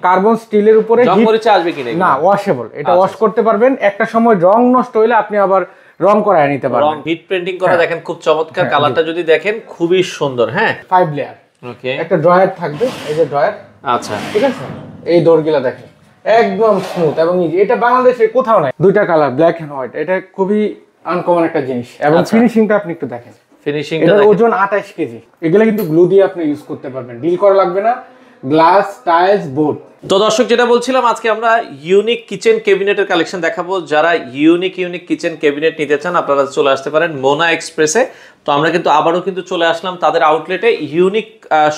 Carbon স্টিলের উপরে জং মরিচা আসবে কিনা না, ওয়াশেবল, এটা ওয়াশ করতে পারবেন। একটা সময় রং নষ্ট হইলে আপনি আবার রং করায় নিতে পারবেন। রং হিট প্রিন্টিং করা দেখেন খুব চমৎকার, কালারটা যদি দেখেন খুবই সুন্দর। হ্যাঁ 5 লেয়ার। ওকে, একটা ড্রয়ার থাকবে, এই যে ড্রয়ার। আচ্ছা ঠিক আছে, এই ডোরগুলো দেখেন একদম স্মুথ এবং ইজি। এটা বাংলাদেশে কোথাও নাই। দুইটা কালার ব্ল্যাক এন্ড হোয়াইট, এটা খুবই আনকমন একটা জিনিস। এবং ফিনিশিংটা আপনি একটু দেখেন, ফিনিশিংটা এটার ওজন 28 কেজি। এগুলা কিন্তু গ্লু দিয়ে আপনি ইউজ করতে পারবেন, ডিল করা লাগবে না। Glass, tiles, board. তো দর্শক যেটা বলছিলাম, আজকে আমরা ইউনিক কিচেন ক্যাবিনেটের কালেকশন দেখাবো। যারা ইউনিক কিচেন ক্যাবিনেট নিতে চান আপনারা চলে আসতে পারেন মোনা এক্সপ্রেসে। তো আমরা কিন্তু আবারও কিন্তু চলে আসলাম তাদের আউটলেটে। ইউনিক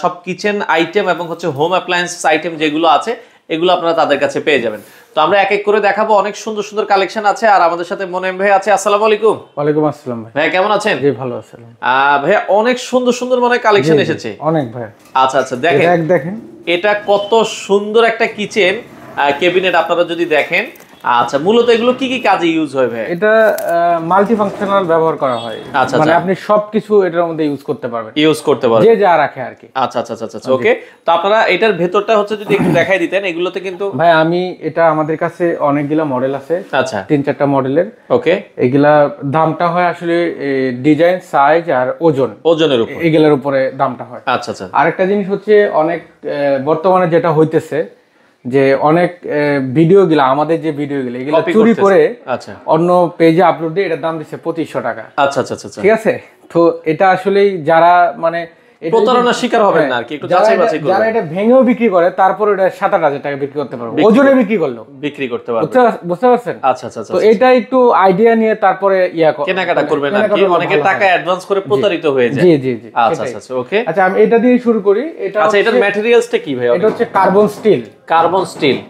সব কিচেন আইটেম এবং হচ্ছে হোম অ্যাপ্লায়েন্স আইটেম যেগুলো আছে এগুলো আপনারা তাদের কাছে পেয়ে যাবেন। তো আমরা এক এক করে দেখাবো, অনেক সুন্দর সুন্দর কালেকশন আছে। আর আমাদের সাথে মোনায়েম ভাই আছে। আসসালামু আলাইকুম। ওয়ালাইকুম আসসালাম ভাই। ভাই কেমন আছেন? জি ভালো আছি ভাই। অনেক সুন্দর সুন্দর মনে কালেকশন এসেছে অনেক ভাই। আচ্ছা আচ্ছা, দেখেন এটা কত সুন্দর একটা কিচেন ক্যাবিনেট আপনারা যদি দেখেন। আচ্ছা, মূলত এগুলো কি কি কাজে ইউজ হয় ভাই? এটা মাল্টি ফাংশনাল ব্যবহার করা হয়। আচ্ছা, মানে আপনি সবকিছু এটার মধ্যে ইউজ করতে পারবেন, যে যা রাখে আর কি। আচ্ছা আচ্ছা আচ্ছা আচ্ছা, ওকে। তো আপনারা এটার ভেতরটা হচ্ছে যদি একটু দেখাই দিতেন। এগুলোতে কিন্তু ভাই আমি এটা আমাদের কাছে অনেকগুলা মডেল আছে। আচ্ছা, 3-4টা মডেলের। ওকে, এগুলা দামটা হয় আসলে ডিজাইন, সাইজ আর ওজনের উপর, এগুলোর উপরে দামটা হয়। আচ্ছা আচ্ছা। আরেকটা জিনিস হচ্ছে অনেক বর্তমানে যেটা হইতেছে যে অনেক ভিডিওগুলো, আমাদের যে ভিডিওগুলো এগুলো চুরি করে আচ্ছা অন্য পেজে আপলোড দিয়ে এটার দাম দিচ্ছে 2500 টাকা। আচ্ছা আচ্ছা আচ্ছা, ঠিক আছে। তো এটা আসলেই যারা মানে প্রতারণার শিকার হবেন না আর কি, একটু যাচাই বাছাই করুন। যারা এটা ভেঙেও বিক্রি করে তারপর এটা 7-8 টাকা বিক্রি করতে পারবে, ওজনে বিক্রি করতে পারবে। বুঝতে পারছেন? আচ্ছা আচ্ছা আচ্ছা। তো এটা একটু আইডিয়া নিয়ে তারপরে কেনাকাটা করবেন আর কি, অনেকে টাকা অ্যাডভান্স করে প্রতারিত হয়ে যায়। জি জি জি। আচ্ছা আচ্ছা, ওকে। আচ্ছা আমি এটা দিয়ে শুরু করি। আচ্ছা, এটার ম্যাটেরিয়ালসটা কি ভাই? এটা হচ্ছে কার্বন স্টিল।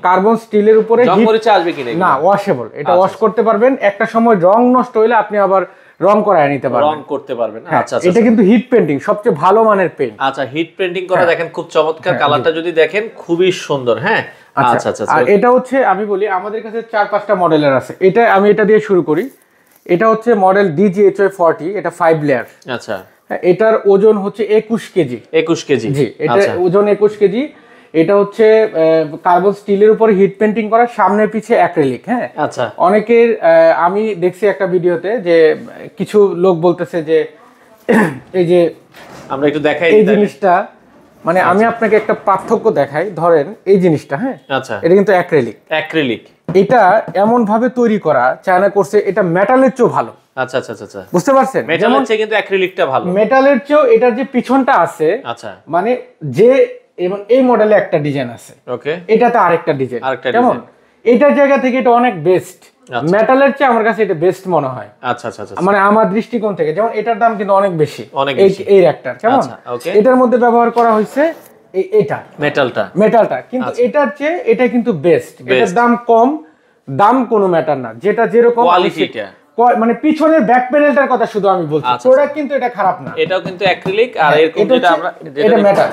কার্বন স্টিলের উপরে জং মরিচা আসবে কিনা না, ওয়াশেবল, এটা ওয়াশ করতে পারবেন। একটা সময় রং নষ্ট হইলে আপনি আবার রং করায় নিতে পারবেন, রং করতে পারবেন। আচ্ছা আচ্ছা, এটা কিন্তু হিট পেইন্টিং, সবচেয়ে ভালো মানের পেইন্ট। আচ্ছা, হিট পেইন্টিং করা দেখেন খুব চমৎকার, কালারটা যদি দেখেন খুবই সুন্দর। হ্যাঁ আচ্ছা আচ্ছা। আর এটা হচ্ছে আমি বলি আমাদের কাছে 4-5টা মডেলের আছে। আমি এটা দিয়ে শুরু করি। এটা হচ্ছে মডেল DGHY40, এটা 5 লেয়ার। আচ্ছা, এটার ওজন হচ্ছে 21 কেজি। 21 কেজি, জি, এটা ওজন 21 কেজি। এটা হচ্ছে কার্বন স্টিলের উপরে হিট পেইন্টিং করা, সামনে পিছে অ্যাক্রিলিক। হ্যাঁ আচ্ছা। অনেকের আমি দেখছি একটা ভিডিওতে যে কিছু লোক বলতেছে যে এই যে আমরা একটু দেখাই এই জিনিসটা, মানে আমি আপনাকে একটা পার্থক্য দেখাই। ধরেন এই জিনিসটা, হ্যাঁ আচ্ছা, এটা কিন্তু অ্যাক্রিলিক। এটা এমন ভাবে তৈরি করা, চায়না করছে, এটা মেটালের চেয়েও ভালো। আচ্ছা আচ্ছা আচ্ছা, বুঝতে পারছেন? মেটালের চেয়ে কিন্তু অ্যাক্রিলিকটা ভালো। মেটালের চেয়েও এটার যে পিছনটা আছে, আচ্ছা, মানে যে এবং এই মডেলে একটা ডিজাইন আছে, ওকে, এটাতে আরেকটা ডিজাইন। কেমন? এটার জায়গা থেকে এটা অনেক বেস্ট। মেটালের চেয়ে আমার কাছে এটা বেস্ট মনে হয়। আচ্ছা আচ্ছা আচ্ছা, মানে আমার দৃষ্টিকোণ থেকে। যেমন এটার দাম কিন্তু অনেক বেশি, এই র্যাকটার। কেমন? ওকে, এটার মধ্যে ব্যবহার করা হয়েছে এটা মেটালটা, কিন্তু এটার চেয়ে এটা কিন্তু বেস্ট। এটার দাম কম, দাম কোনো ম্যাটার না, যেটা যেরকম কোয়ালিটিটা, মানে পিছনের ব্যাক প্যানেলটার কথা শুধু আমি বলছি। প্রোডাক্ট কিন্তু এটা খারাপ না, এটাও কিন্তু অ্যাক্রিলিক। আর এরকম যেটা আমরা এটা মেটাল,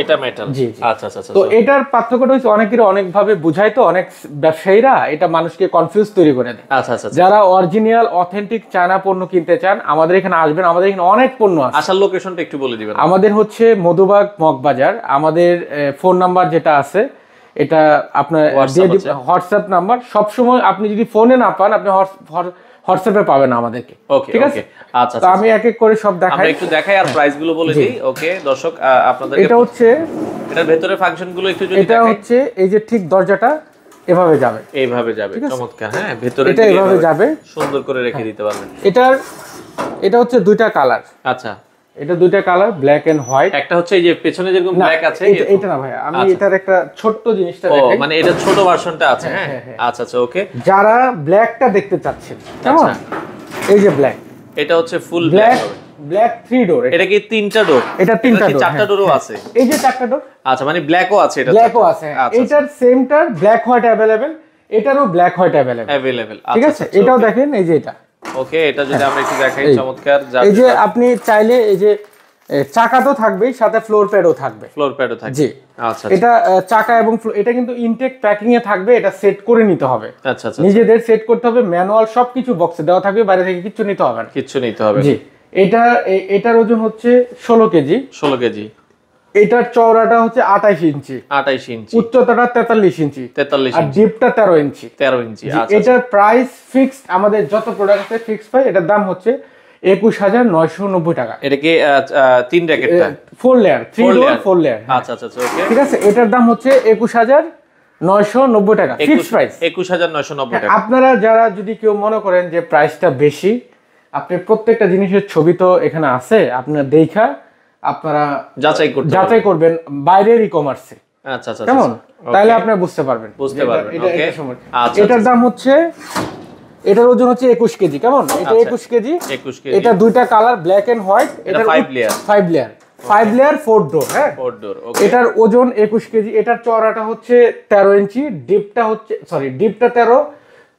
এটা মেটাল। জি। আচ্ছা আচ্ছা। তো এটার পার্থক্যটা হচ্ছে অনেকের অনেক ভাবে বুঝায়, তো অনেক ব্যবসায়ীরা এটা মানুষকে কনফিউজ তৈরি করে দেয়। আচ্ছা আচ্ছা, যারা অরিজিনাল অথেন্টিক চায়না পণ্য কিনতে চান আমাদের এখানে আসবেন। আমাদের এখানে অনেক পণ্য আছে। আসার লোকেশনটা একটু বলে দিবেন। আমাদের হচ্ছে মধুবাগ মগবাজার। আমাদের ফোন নাম্বার যেটা আছে এটা আপনার হোয়াটসঅ্যাপ নাম্বার। সবসময় আপনি যদি ফোনে না পান, আপনি হোয়াটসঅ্যাপে পাবেন আমাদেরকে। ঠিক আছে? আচ্ছা, তো আমি এক এক করে সব দেখাই, আমরা একটু দেখাই আর প্রাইস গুলো বলে দিই। ওকে দর্শক, আপনাদের এটা হচ্ছে এটার ভেতরে ফাংশন গুলো একটু যদি এটা হচ্ছে এই যে ঠিক দরজাটা এভাবে যাবে, এইভাবে যাবে। চমৎকার। হ্যাঁ, ভেতরে এটা এভাবে যাবে, সুন্দর করে রেখে দিতে পারবেন। এটা হচ্ছে দুইটা কালার। আচ্ছা, এটা দুইটা কালার, ব্ল্যাক এন্ড হোয়াইট। একটা হচ্ছে এই যে পেছনে যেরকম ব্ল্যাক আছে, এটা না ভাই, আমি এটার একটা ছোট্ট জিনিসটা দেখাই। মানে এটা ছোট ভার্সনটা আছে। হ্যাঁ আচ্ছা আচ্ছা, ওকে। যারা ব্ল্যাকটা দেখতে চাচ্ছেন, কেমন? এই যে ব্ল্যাক, এটা হচ্ছে ফুল ব্ল্যাক 3 ডোর। এটা কি 3টা ডোর? এটা 3টা ডোর, 4টা ডোরও আছে। এই যে 4টা ডোর। আচ্ছা, মানে ব্ল্যাকও আছে, এটা ব্ল্যাকও আছে। এটার সেমটার ব্ল্যাক হোয়াইট अवेलेबल, এটারও ব্ল্যাক হোয়াইট अवेलेबल। ঠিক আছে? এটাও দেখেন, এই যে এটা। ওকে, এটা যদি আমরা একটু দেখাই, চমৎকার। এই যে আপনি চাইলে এই যে চাকা তো থাকবেই, সাথে ফ্লোর প্যাডও থাকবে। জি, আচ্ছা। এটা চাকা এবং এটা কিন্তু ইনটেক প্যাকিং এ থাকবে, এটা সেট করে নিতে হবে। আচ্ছা আচ্ছা, নিজেদের সেট করতে হবে, ম্যানুয়াল সবকিছু বক্সে দেওয়া থাকবে, বাইরে থেকে কিছু নিতে হবে না। কিছু নিতে হবে। জি, এটার ওজন হচ্ছে 16 কেজি। এটার চওড়াটা হচ্ছে 28 ইঞ্চি, 28 ইঞ্চি, উচ্চতাটা 43 ইঞ্চি, 43 আর ইঞ্চি, ডিপটা 13 ইঞ্চি। 13 ইঞ্চি। আচ্ছা, এটার প্রাইস ফিক্সড, আমাদের যত প্রোডাক্ট আছে ফিক্সড প্রাইস। এটার দাম হচ্ছে 21,990 টাকা। এটা কি 3 র্যাকেটটা? 4 লেয়ার, 3 ডোর 4 লেয়ার। আচ্ছা আচ্ছা ওকে, ঠিক আছে। এটার দাম হচ্ছে 21,990 টাকা ফিক্সড প্রাইস। 21,990 টাকা। আপনারা যারা যদি কেউ মনে করেন যে প্রাইসটা বেশি, আপনি প্রত্যেকটা জিনিসের ছবি তো এখানে আছে, আপনারা দেখা আপনারা যাচাই করবেন বাইরের ই-কমার্সে। আচ্ছা আচ্ছা, কেমন? তাহলে আপনি বুঝতে পারবেন। ওকে। এটার দাম হচ্ছে, এটার ওজন হচ্ছে 21 কেজি। কেমন? এটা 21 কেজি। এটা দুইটা কালার, ব্ল্যাক এন্ড হোয়াইট। এটা 5 লেয়ার 5 লেয়ার 4 ডোর। হ্যাঁ, 4 ডোর। ওকে। এটার ওজন 21 কেজি। এটার চওড়াটা হচ্ছে 13 ইঞ্চি, ডিপটা 13,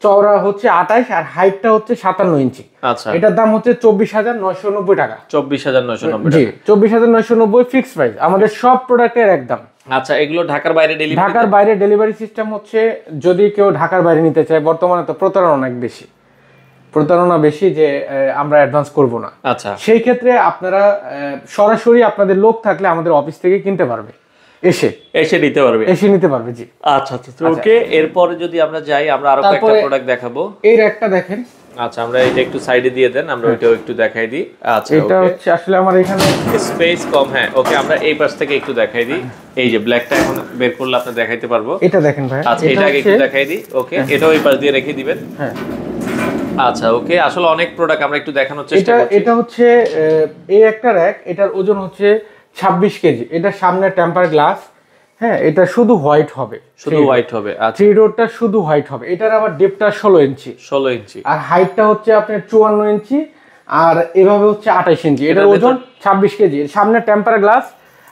চওড়া হচ্ছে 28, আর হাইটটা হচ্ছে 57 ইঞ্চি। আচ্ছা, এটার দাম হচ্ছে 24,990 টাকা। 24,990 জি, টাকা। 24,990 ফিক্সড প্রাইস আমাদের সব প্রোডাক্টের একদম। আচ্ছা, এগুলো ঢাকার বাইরে ডেলিভারি? ঢাকার বাইরে ডেলিভারি সিস্টেম হচ্ছে, যদি কেউ ঢাকার বাইরে নিতে চায়, বর্তমানে তো প্রতারণা বেশি যে আমরা অ্যাডভান্স করব না। আচ্ছা, সেই ক্ষেত্রে আপনারা সরাসরি আপনাদের লোক থাকলে আমাদের অফিস থেকে কিনতে পারবে, এসে নিতে পারবে। জি, আচ্ছা আচ্ছা ওকে। এরপরে যদি আমরা যাই, আমরা আরো কয়েকটা প্রোডাক্ট দেখাবো। এই একটা দেখেন। আচ্ছা, আমরা এটা একটু সাইডে দিয়ে দেন, আমরা ওইটাও একটু দেখাই দিই। আচ্ছা, এটা হচ্ছে আসলে আমার এখানে স্পেস কম। হ্যাঁ, ওকে, আমরা এই পাশ থেকে একটু দেখাই দিই। এই যে ব্ল্যাকটা এখন বের করলে আপনি দেখাইতে পারবো। এটা দেখেন ভাই। আচ্ছা, এটা আগে একটু দেখাই দিই। ওকে, এটাও এই পাশ দিয়ে রেখে দিবেন। হ্যাঁ, আচ্ছা ওকে। আসলে অনেক প্রোডাক্ট আমরা একটু দেখানোর চেষ্টা করছি। এটা হচ্ছে এই একটা র‍্যাক, এটার ওজন হচ্ছে 26 কেজি। এটা সামনে টেম্পার গ্লাস। হ্যাঁ, এটা শুধু হোয়াইট হবে, আচ্ছা, 3 ডোরটা শুধু হোয়াইট হবে। এটার আবার ডেপটা 16 ইঞ্চি, আর হাইটটা হচ্ছে আপনার 54 ইঞ্চি, আর এভাবে হচ্ছে 28 ইঞ্চি। এটার ওজন 26 কেজি। সামনে টেম্পার গ্লাস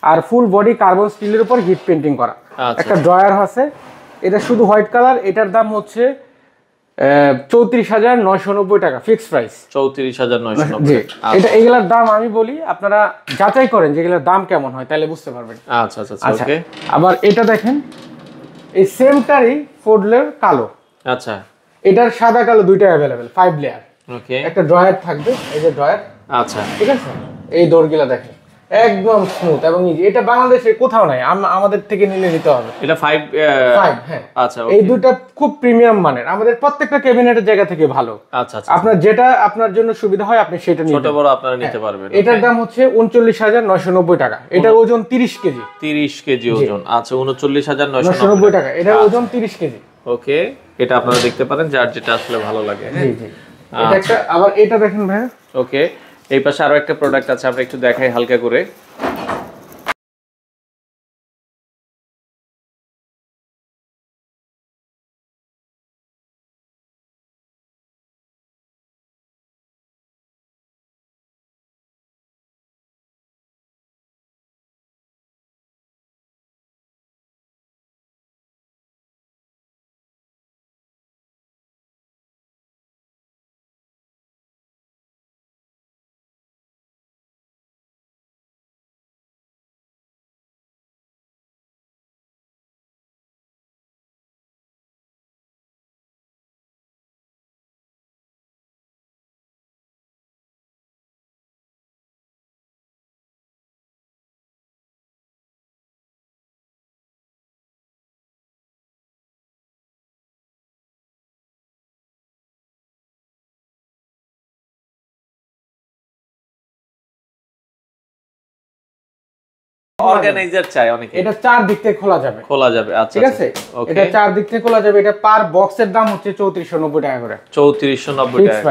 আর ফুল বডি কার্বন স্টিলের উপর হিট পেন্টিং করা। একটা ড্রয়ার আছে। এটা শুধু হোয়াইট কালার। এটার দাম হচ্ছে 34,990 টাকা ফিক্সড প্রাইস। 34,990। এটা এগুলার দাম আমি বলি, আপনারা যাচাই করেন যে এগুলার দাম কেমন হয়, তাহলে বুঝতে পারবেন। আচ্ছা আচ্ছা ওকে। আবার এটা দেখেন, এই সেমটারই 4 লেয়ার কালো। আচ্ছা, এটার সাদা কালো দুইটা अवेलेबल, 5 লেয়ার। ওকে, একটা ড্রয়ার থাকবে, এই যে ড্রয়ার। আচ্ছা, ঠিক আছে। এই ডোরগুলা দেখেন একদম স্মুথ এবং ইজি। এটা বাংলাদেশে কোথাও নাই, আমাদের থেকে নিতে হবে। এটা 5। হ্যাঁ, আচ্ছা, এই দুটো খুব প্রিমিয়াম মানের, আমাদের প্রত্যেকটা ক্যাবিনেটের জায়গা থেকে ভালো। আচ্ছা আচ্ছা, আপনার যেটা আপনার জন্য সুবিধা হয় আপনি সেটা নিতে, ছোট বড় আপনারা নিতে পারবেন। এটার দাম হচ্ছে 39,990 টাকা। এটার ওজন 30 কেজি। 30 কেজি ওজন। আচ্ছা, 39,990 টাকা। এটার ওজন 30 কেজি। ওকে, এটা আপনারা দেখতে পারেন, যার যেটা আসলে ভালো লাগে। জি জি। এটা একটা, আবার এটা দেখেন ভাই। ওকে, এই পাশে আরো একটা প্রোডাক্ট আছে, আমরা একটু দেখাই হালকা করে। অর্গানাইজার চাই অনেকে। এটা 4 দিক থেকে খোলা যাবে। আচ্ছা, ঠিক আছে। এটা 4 দিক থেকে খোলা যাবে। এটা পার বক্সের দাম হচ্ছে 3490 টাকা করে। 3490 টাকা।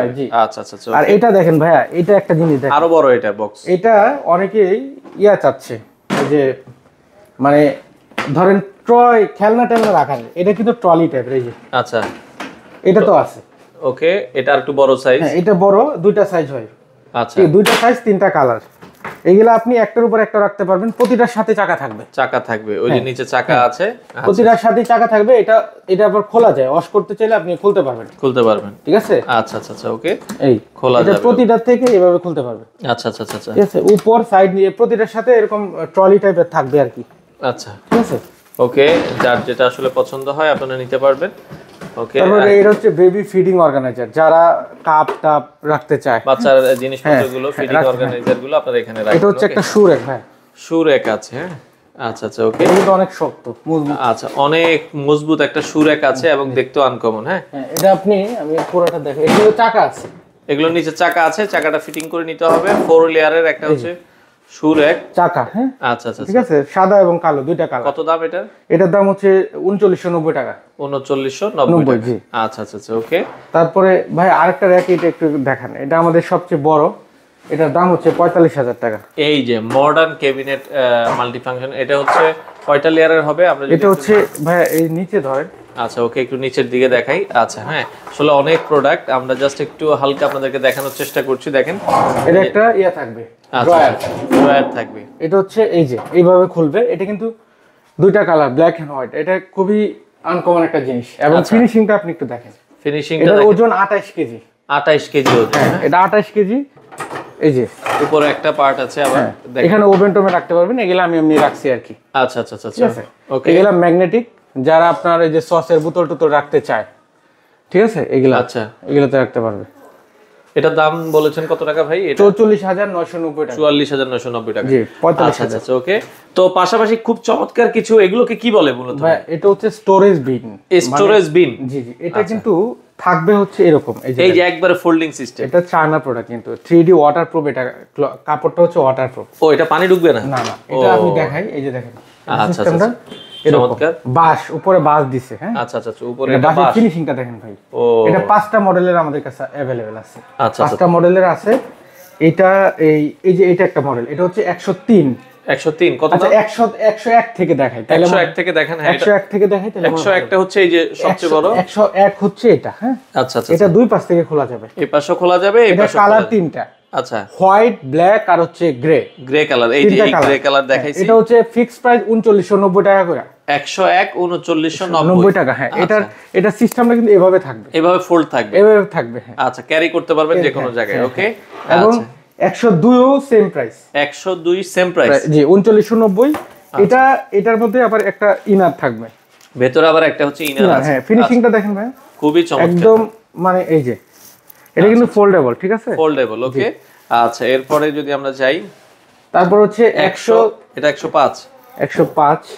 আচ্ছা আচ্ছা। আর এটা দেখেন ভাইয়া, এটা একটা জিনিস দেখেন, আরো বড় এটা বক্স। এটা অনেকেই চাচ্ছে, যে মানে ধরেন ট্রয় খেলনা টেলনা রাখার, এটা কিন্তু ট্রলি টাইপের। এই যে আচ্ছা, এটা তো আছে। ওকে, এটা একটু বড় সাইজ। হ্যাঁ, এটা বড়, দুইটা সাইজ হয়। আচ্ছা, দুইটা সাইজ, 3টা কালার। এগুলা আপনি একটার উপর একটা রাখতে পারবেন। প্রতিটার সাথে চাকা থাকবে। ওই যে নিচে চাকা আছে, প্রতিটার সাথে চাকা থাকবে। এটা আবার খোলা যায়, ওয়াশ করতে চাইলে আপনি খুলতে পারবেন। ঠিক আছে। আচ্ছা আচ্ছা আচ্ছা ওকে, এই খোলা যাবে। প্রতিটার থেকে এভাবে খুলতে পারবেন। আচ্ছা আচ্ছা আচ্ছা, ঠিক আছে। উপর সাইড নিয়ে প্রতিটার সাথে এরকম ট্রলি টাইপের থাকবে আর কি। আচ্ছা, ঠিক আছে। ওকে, যার যেটা আসলে পছন্দ হয় আপনারা নিতে পারবেন। ওকে, তারপরে এটা হচ্ছে বেবি ফিডিং অর্গানাইজার, যারা কাপ টাপ রাখতে চায়, বাচ্চার জিনিসপত্রগুলো, ফিডিং অর্গানাইজার গুলো আপনারা এখানে রাখবেন। এটা হচ্ছে একটা শু র্যাক ভাই। শু র‍্যাক আছে, হ্যাঁ। আচ্ছা আচ্ছা, ওকে। এটা অনেক শক্ত, মজবুত। আচ্ছা, অনেক মজবুত একটা শু র‍্যাক আছে এবং দেখতেও আনকমন, হ্যাঁ। হ্যাঁ, এটা আমি পুরোটা দেখো, এগুলো চাকা আছে, এগুলো নিচে চাকা আছে, চাকাটা ফিটিং করে নিতে হবে। 4 লেয়ারের একটা হচ্ছে শু র‍্যাক চাকা, হ্যাঁ। আচ্ছা আচ্ছা, ঠিক আছে, সাদা এবং কালো দুইটা কালার। কত দাম এটা? এটার দাম হচ্ছে 3990 টাকা। 3990 জি। আচ্ছা আচ্ছা আচ্ছা, ওকে। তারপরে ভাই আরেকটা র‍্যাক, এটা একটু দেখান, এটা আমাদের সবচেয়ে বড়, এটার দাম হচ্ছে 45000 টাকা। এই যে মডার্ন ক্যাবিনেট মাল্টি ফাংশন, এটা হচ্ছে কয়টা লেয়ারের হবে? আমরা এটা হচ্ছে ভাই এই নিচে ধরেন। আচ্ছা, ওকে, একটু নিচের দিকে দেখাই। আচ্ছা, হ্যাঁ, আসলে অনেক প্রোডাক্ট, আমরা জাস্ট একটু হালকা আপনাদেরকে দেখানোর চেষ্টা করছি। দেখেন, এটা একটা ইয়া থাকবে, ড্রয়ার থাকবে। এটা হচ্ছে এই যে এইভাবে খুলবে, এটা কিন্তু দুইটা কালার, ব্ল্যাক এন্ড হোয়াইট। এটা খুবই আনকমন একটা জিনিস, এবং ফিনিশিংটা আপনি একটু দেখেন। ফিনিশিংটা এটার ওজন 28 কেজি। 28 কেজি ওজন, হ্যাঁ, এটা 28 কেজি। এই যে উপরে একটা পার্ট আছে আবার, দেখেন এখানে ওভেন টোভেন রাখতে পারবেন, এগুলা আমি এমনি রাখছি আর কি। আচ্ছা আচ্ছা আচ্ছা, ঠিক আছে, ওকে। এগুলা ম্যাগনেটিক, যারা আপনার এই যে সসের বোতল টোতল রাখতে চায়, ঠিক আছে, এগুলা আচ্ছা, এগুলাতে রাখতে পারবে। এটার দাম বলেছেন কত টাকা ভাই? এটা 44990 টাকা। 44990 টাকা। জি, আচ্ছা আচ্ছা, ওকে। তো পাশাপাশি খুব চমৎকার কিছু, এগুলোকে কি বলে মূলত? ভাই এটা হচ্ছে স্টোরেজ বিন। স্টোরেজ বিন? জি জি, এটা কিন্তু থাকবে হচ্ছে এরকম, এই যে একবারে ফোল্ডিং সিস্টেম। এটা চায়না প্রোডাক্ট, কিন্তু 3D ওয়াটারপ্রুফ। এটা কাপড়টা হচ্ছে ওয়াটারপ্রুফ। ও, এটা পানি ঢুকবে না? না না, এটা আপনি দেখাই, এই যে দেখেন আচ্ছা সিস্টেমটা চমৎকার। বাঁশ, উপরে বাঁশ দিছে, হ্যাঁ। আচ্ছা আচ্ছা, উপরে এটা এটা বাঁশের বাঁশ। ফিনিশিংটা দেখেন ভাই। ও, এটা 5টা মডেলের আমাদের কাছে अवेलेबल আছে। আচ্ছা 5টা মডেলের আছে। এটা এই যে এটা একটা মডেল, এটা হচ্ছে 103। 103 কত? আচ্ছা, 101 থেকে দেখাই, তাহলে 101 থেকে দেখেন। হ্যাঁ, 101 থেকে দেখাই, তাহলে 101টা হচ্ছে এই যে সবচেয়ে বড়। 101 হচ্ছে এটা, হ্যাঁ। আচ্ছা আচ্ছা, এটা দুই পাশ থেকে খোলা যাবে। এই পাশও খোলা যাবে, এই এটা পাশও কালার তিনটা। আচ্ছা, হোয়াইট, ব্ল্যাক আর হচ্ছে গ্রে। গ্রে কালার, এই যে গ্রে কালার দেখাইছি। এটা হচ্ছে ফিক্সড প্রাইস 3990 টাকা করে। 101 3990 টাকা, হ্যাঁ। এটা সিস্টেমটা কিন্তু এভাবে থাকবে, এভাবে ফোল্ড থাকবে, এভাবে থাকবে, হ্যাঁ। আচ্ছা, ক্যারি করতে পারবেন যে কোনো জায়গায়, ওকে। এবং 102 ও সেম প্রাইস। 102 সেম প্রাইস, জি, 3990। এটার মধ্যে আবার একটা ইনার থাকবে, ভেতরে আবার একটা হচ্ছে ইনার আছে। হ্যাঁ, ফিনিশিংটা দেখেন ভাই, খুবই চমৎকার, একদম মানে এই যে এটা কিন্তু ফোল্ডেবল, ঠিক আছে, ফোল্ডেবল, ওকে। আচ্ছা, এরপরে যদি আমরা যাই, তারপর হচ্ছে 100, এটা 105।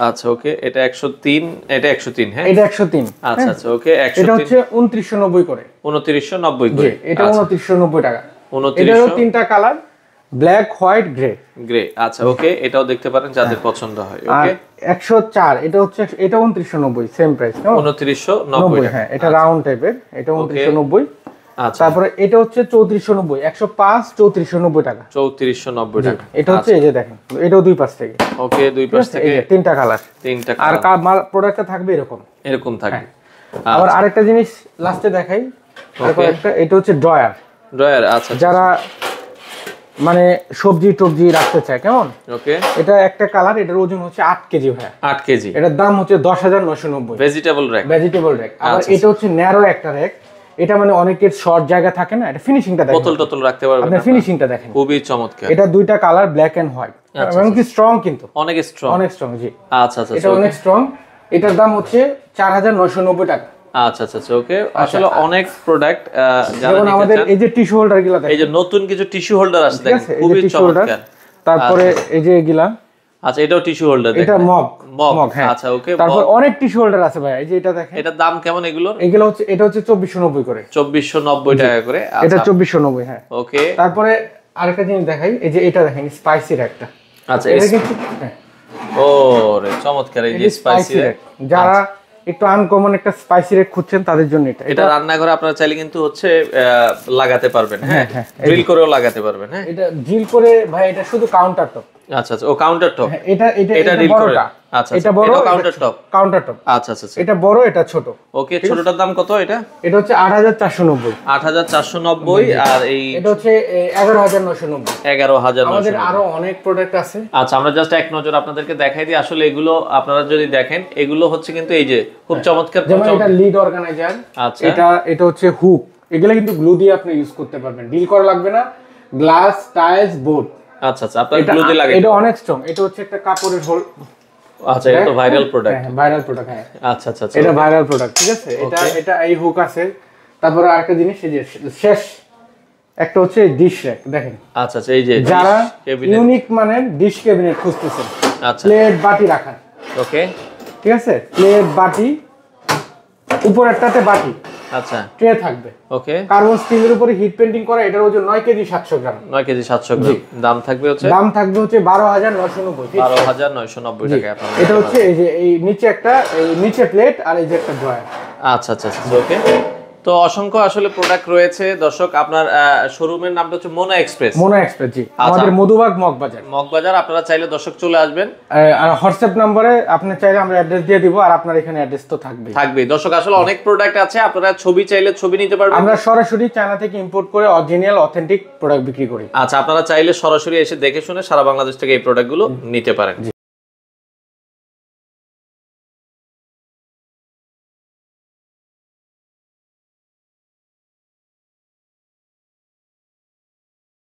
আচ্ছা, ওকে, এটা 103, এটা 103, হ্যাঁ, এটা 103। আচ্ছা আচ্ছা, ওকে। এটা হচ্ছে 2990 করে। 2990 করে, এটা 2990 টাকা। 2900। এটারও তিনটা কালার, ব্ল্যাক, হোয়াইট, গ্রে। আচ্ছা, ওকে, এটাও দেখতে পারেন যাদের পছন্দ হয়, ওকে। 104, এটা হচ্ছে, এটা 2990 সেম প্রাইস, 2990 টাকা, হ্যাঁ। এটা রাউন্ড টাইপের, এটা 2990। আচ্ছা, তারপরে এটা হচ্ছে 3490, 105 3490 টাকা। 3490 টাকা। এটা হচ্ছে এই যে দেখেন, এটাও দুই পাশ থেকে, ওকে, দুই পাশ থেকে তিনটা কালার। আর প্রোডাক্টটা থাকবে এরকম থাকবে। আবার আরেকটা জিনিস লাস্টে দেখাই, এটা হচ্ছে ড্রয়ার। আচ্ছা, যারা মানে সবজি টবজি রাখতে চায়, কেমন, ওকে। এটা একটা কালার, এটার ওজন হচ্ছে 8 কেজি ভাই। 8 কেজি। এটার দাম হচ্ছে 10990। Vegetable rack. আবার এটা হচ্ছে ন্যারো একটা র‍্যাক। এটা মানে অনেকের শর্ট জায়গা থাকে না, এটা ফিনিশিংটা দেখেন, বোতল টোতল রাখতে পারবেন আপনি ফিনিশিংটা দেখেন, খুবই চমৎকার। এটা দুইটা কালার, ব্ল্যাক এন্ড হোয়াইট, এবং কি স্ট্রং, কিন্তু অনেক স্ট্রং, জি। আচ্ছা আচ্ছা, এটা অনেক স্ট্রং। এটার দাম হচ্ছে 4990 টাকা। আচ্ছা আচ্ছা, ওকে। আসলে অনেক প্রোডাক্ট যারা যেমন আমাদের এই যে টিস্যু হোল্ডার গুলা দেখেন, এই যে নতুন কিছু টিস্যু হোল্ডার আছে দেখেন, খুবই চমৎকার। তারপরে এই যে এগুলা, আচ্ছা, এটাও টিস্যু হোল্ডার, এটা মগ, হ্যাঁ। আচ্ছা, ওকে। তারপর অনেক টিস্যু হোল্ডার আছে ভাই, এই যে এটা দেখেন। এটার দাম কেমন এগুলোর? এগুলো হচ্ছে, এটা হচ্ছে 2490 করে। 2490 টাকা করে, এটা 2490, হ্যাঁ, ওকে। তারপরে আরেকটা জিনিস দেখাই, এই যে এটা দেখেন, স্পাইসির একটা। আচ্ছা, এটা কিন্তু ও রে, চমৎকার, এই যে স্পাইসি। যারা একটু আনকমন একটা স্পাইসি রেক খুঁজছেন, তাদের জন্য এটা রান্নাঘরে আপনারা চাইলে কিন্তু হচ্ছে লাগাতে পারবেন, হ্যাঁ, ড্রিল করেও লাগাতে পারবেন, হ্যাঁ। এটা ড্রিল করে ভাই, এটা শুধু কাউন্টার টপ। আচ্ছা আচ্ছা, ও কাউন্টার টপ। এটা বড়টা। আচ্ছা, এটা বড়, কাউন্টার টপ। আচ্ছা আচ্ছা, এটা বড়, এটা ছোট। ওকে, ছোটটার দাম কত? এটা হচ্ছে 8490। 8490। আর এই এটা হচ্ছে 11990। 11990। আমাদের আরো অনেক প্রোডাক্ট আছে। আচ্ছা, আমরা জাস্ট এক নজর আপনাদেরকে দেখাই দিই। আসলে এগুলো আপনারা যদি দেখেন, এগুলো হচ্ছে কিন্তু এই যে খুব চমৎকার। যেমন এটা লিড অর্গানাইজার। আচ্ছা, এটা হচ্ছে হুক। এগুলা কিন্তু গ্লু দিয়ে আপনি ইউজ করতে পারবেন, ডিল করা লাগবে না। Glass, tiles, board. আচ্ছা আচ্ছা, আপনারা গ্লু দিয়ে লাগাই। এটা অনেক স্ট্রং। এটা হচ্ছে একটা কাপড়ের হোল। আচ্ছা, এটা তো ভাইরাল প্রোডাক্ট। হ্যাঁ, ভাইরাল প্রোডাক্ট, হ্যাঁ। আচ্ছা আচ্ছা, এটা ভাইরাল প্রোডাক্ট, ঠিক আছে। এটা এই হুক আছে। তারপরে আরেকটা জিনিস, এই যে শেষ একটা হচ্ছে ডিশ র‍্যাক, দেখেন। আচ্ছা আচ্ছা, এই যে যারা ইউনিক মানের ডিশ ক্যাবিনেট খুঁজতেছেন, আচ্ছা প্লেট বাটি রাখার, ওকে ঠিক আছে, প্লেট বাটি, উপরেরটাতে বাটি, আচ্ছা ট্রে থাকবে, ওকে। কার্বন স্টিলের উপরে হিট পেইন্টিং করা, এটার ওজন 9 কেজি 700 গ্রাম। 9 কেজি 700 গ্রাম। দাম থাকবে হচ্ছে 12,990, 12,990 টাকা আপনারা। এটা হচ্ছে এই যে এই নিচে একটা, এই নিচে প্লেট আর এই যে একটা ড্রয়ার। আচ্ছা আচ্ছা আচ্ছা, ওকে। তো অসংখ্য আসলে প্রোডাক্ট রয়েছে দর্শক। আপনার শোরুমের নামটা হচ্ছে মোনা এক্সপ্রেস। মোনা এক্সপ্রেস, জি, আমাদের মধুবাগ মগবাজার। মগবাজার, আপনারা চাইলে দর্শক চলে আসবেন। আর হোয়াটসঅ্যাপ নম্বরে আপনি চাইলে আমরা অ্যাড্রেস দিয়ে দিব, আর আপনার এখানে অ্যাড্রেস তো থাকবেই। দর্শক আসলে অনেক প্রোডাক্ট আছে, আপনারা ছবি চাইলে ছবি নিতে পারবেন। আমরা সরাসরি চায়না থেকে ইম্পোর্ট করে অরিজিনাল অথেন্টিক প্রোডাক্ট বিক্রি করি। আচ্ছা, আপনারা চাইলে সরাসরি এসে দেখে শুনে সারা বাংলাদেশ থেকে এই প্রোডাক্টগুলো নিতে পারেন।